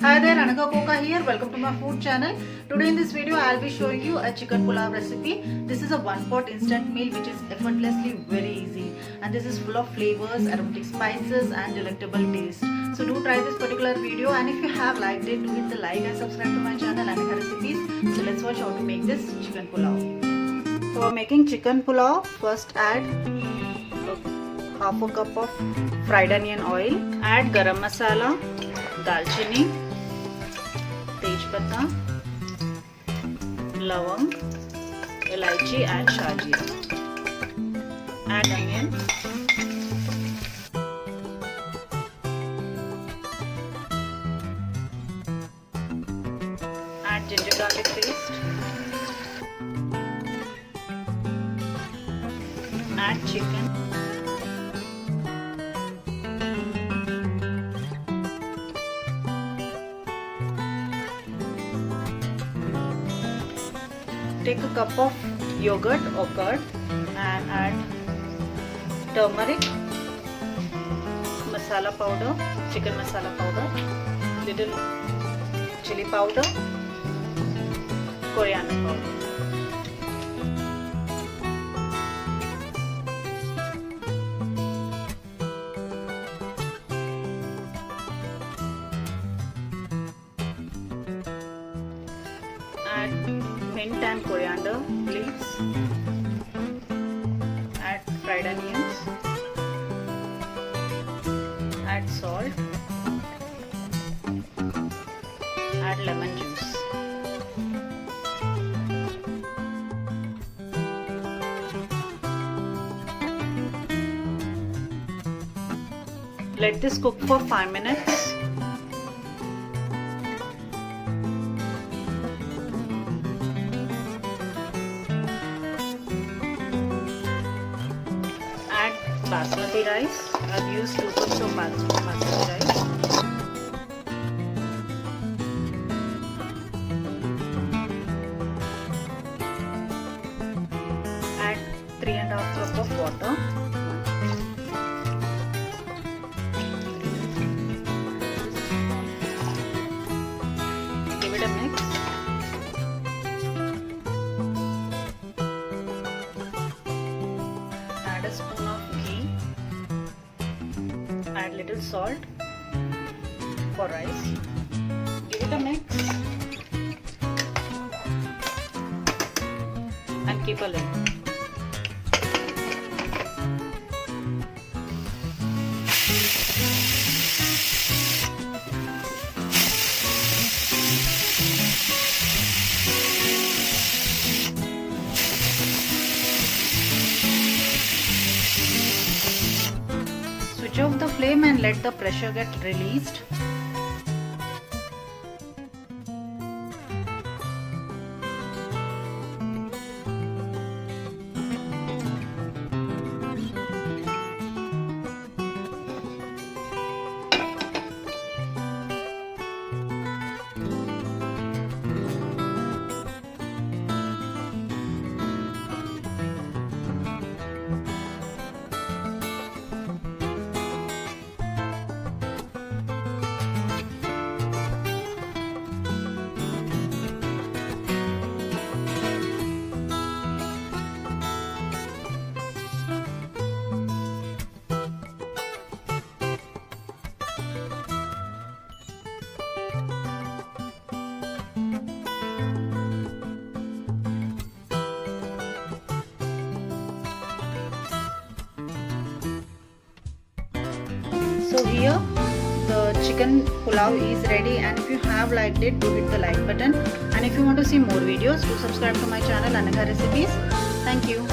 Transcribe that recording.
Hi there, Anagha Koka here. Welcome to my food channel. Today in this video I'll be showing you a chicken pulao recipe. This is a one pot instant meal which is effortlessly very easy, and this is full of flavors, aromatic spices and delectable taste. So do try this particular video, and if you have liked it, do hit the like and subscribe to my channel Anagha Recipes. So let's watch how to make this chicken pulao. For making chicken pulao, first add half a cup of fried onion oil. Add garam masala, dalchini, tejpata, lavang, elaichi and shahjeera. Add onion. Add ginger garlic paste. Add chicken. Take a cup of yogurt or curd and add turmeric, masala powder, chicken masala powder, little chili powder, coriander powder. Add mint and coriander leaves. Add fried onions. Add salt. Add lemon juice. Let this cook for 5 minutes. Add basmati rice. I've used 2 cups of basmati rice. Add 3.5 cups of water. Give it a mix. Add a spoon of ghee. Add little salt for rice. Give it a mix and keep a lid. Switch off the flame and let the pressure get released. So here the chicken pulao is ready, and if you have liked it, do hit the like button, and if you want to see more videos, do subscribe to my channel Anagha Recipes. Thank you.